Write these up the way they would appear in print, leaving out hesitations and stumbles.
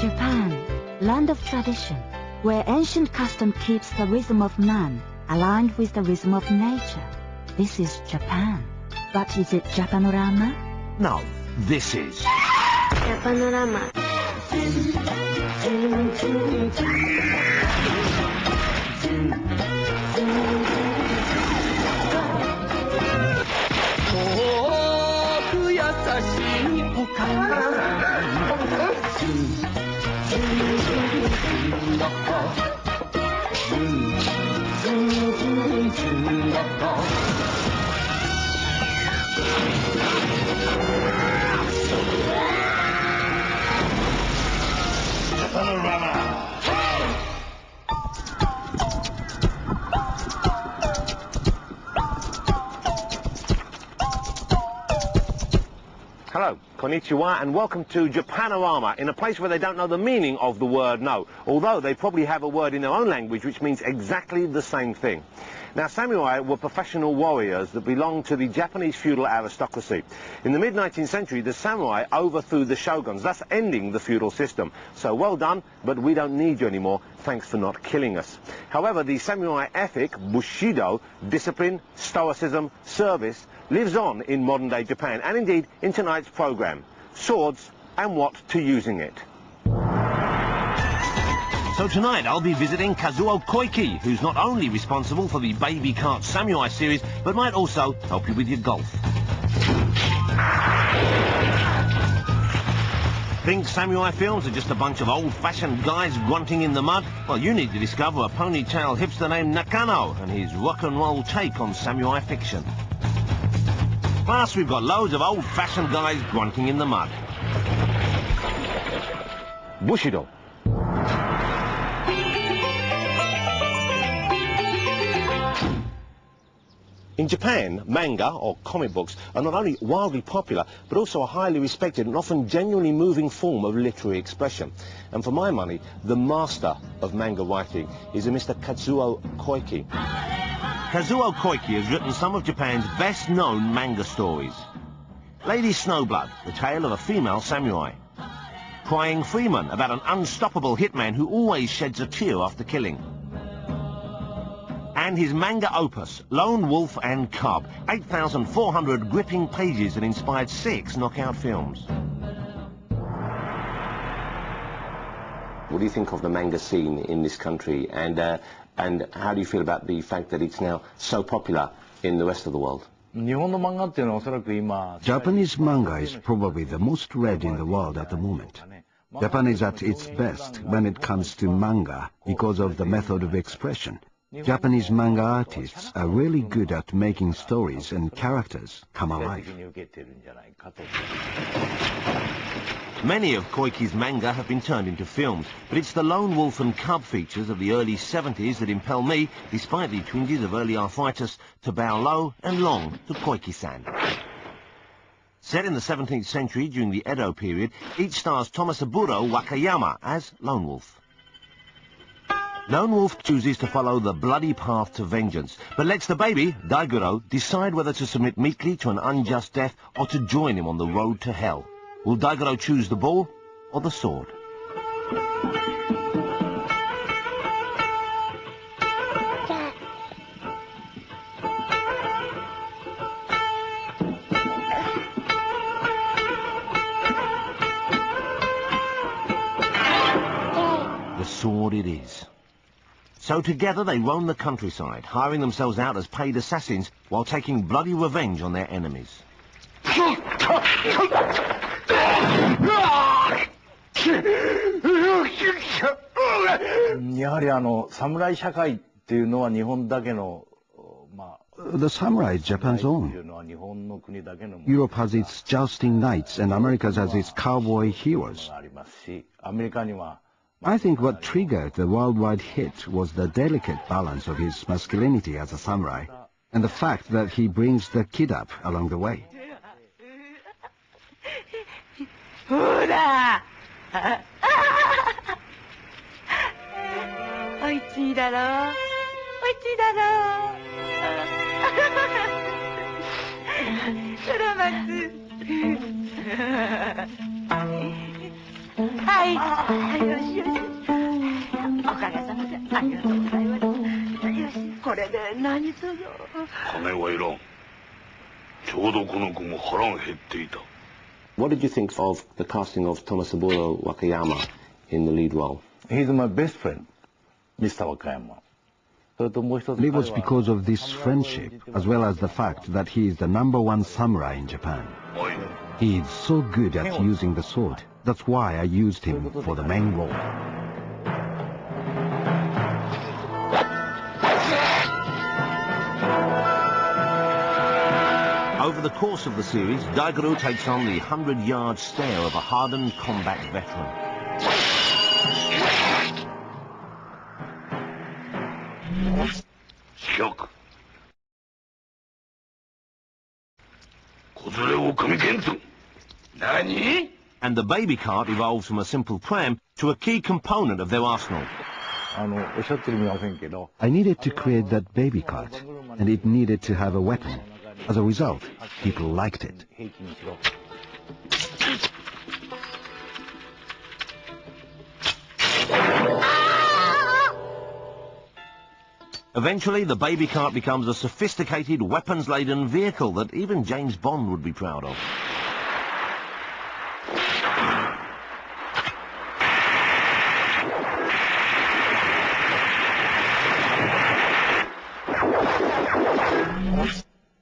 Japan, land of tradition, where ancient custom keeps the rhythm of man aligned with the rhythm of nature. This is Japan. But is it Japanorama? No, this is Japanorama. Hello, konnichiwa, and welcome to Japanorama, in a place where they don't know the meaning of the word no, although they probably have a word in their own language which means exactly the same thing. Now, samurai were professional warriors that belonged to the Japanese feudal aristocracy. In the mid-19th century, the samurai overthrew the shoguns, thus ending the feudal system. So well done, but we don't need you anymore. Thanks for not killing us. However, the samurai ethic, Bushido, discipline, stoicism, service, lives on in modern-day Japan, and indeed in tonight's programme, Swords and What to Using It. So tonight I'll be visiting Kazuo Koike, who's not only responsible for the Baby Cart Samurai series, but might also help you with your golf. Think samurai films are just a bunch of old-fashioned guys grunting in the mud? Well, you need to discover a ponytail hipster named Nakano and his rock-and-roll take on samurai fiction. Plus, we've got loads of old-fashioned guys grunting in the mud. Bushido. In Japan, manga, or comic books, are not only wildly popular, but also a highly respected and often genuinely moving form of literary expression. And for my money, the master of manga writing is a Mr. Kazuo Koike. Kazuo Koike has written some of Japan's best-known manga stories. Lady Snowblood, the tale of a female samurai. Crying Freeman, about an unstoppable hitman who always sheds a tear after killing. And his manga opus, Lone Wolf and Cub, 8,400 gripping pages that inspired 6 knockout films. What do you think of the manga scene in this country, and how do you feel about the fact that it's now so popular in the rest of the world? Japanese manga is probably the most read in the world at the moment. Japan is at its best when it comes to manga because of the method of expression. Japanese manga artists are really good at making stories and characters come alive. Many of Koike's manga have been turned into films, but it's the Lone Wolf and Cub features of the early 70s that impel me, despite the twinges of early arthritis, to bow low and long to Koike-san. Set in the 17th century during the Edo period, each stars Tomasaburo Wakayama as Lone Wolf. Lone Wolf chooses to follow the bloody path to vengeance, but lets the baby, Daigoro, decide whether to submit meekly to an unjust death or to join him on the road to hell. Will Daigoro choose the ball or the sword? The sword it is. So together they roam the countryside, hiring themselves out as paid assassins while taking bloody revenge on their enemies. The samurai is Japan's own. Europe has its jousting knights and America has its cowboy heroes. I think what triggered the worldwide hit was the delicate balance of his masculinity as a samurai, and the fact that he brings the kid up along the way. What did you think of the casting of Tomosubo Wakayama in the lead role? He's my best friend, Mr. Wakayama. It was because of this friendship, as well as the fact that he is the #1 samurai in Japan. He is so good at using the sword. That's why I used him for the main role. Over the course of the series, Daigoro takes on the 100-yard stare of a hardened combat veteran. Shock. And the baby cart evolves from a simple pram to a key component of their arsenal. I needed to create that baby cart, and it needed to have a weapon. As a result, people liked it. Eventually, the baby cart becomes a sophisticated, weapons-laden vehicle that even James Bond would be proud of.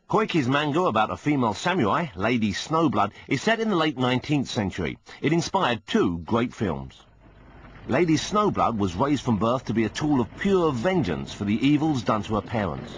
Koike's manga about a female samurai, Lady Snowblood, is set in the late 19th century. It inspired 2 great films. Lady Snowblood was raised from birth to be a tool of pure vengeance for the evils done to her parents.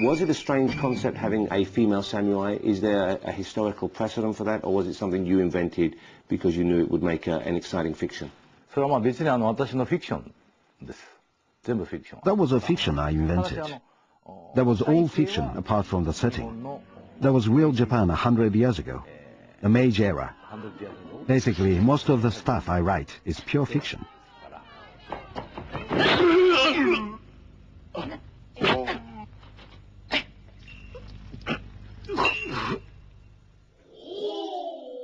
Was it a strange concept having a female samurai? Is there a historical precedent for that, or was it something you invented because you knew it would make an exciting fiction? That was a fiction I invented. That was all fiction apart from the setting. That was real Japan 100 years ago, the Meiji era. Basically, most of the stuff I write is pure fiction.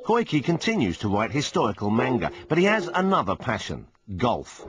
Koike continues to write historical manga, but he has another passion: golf.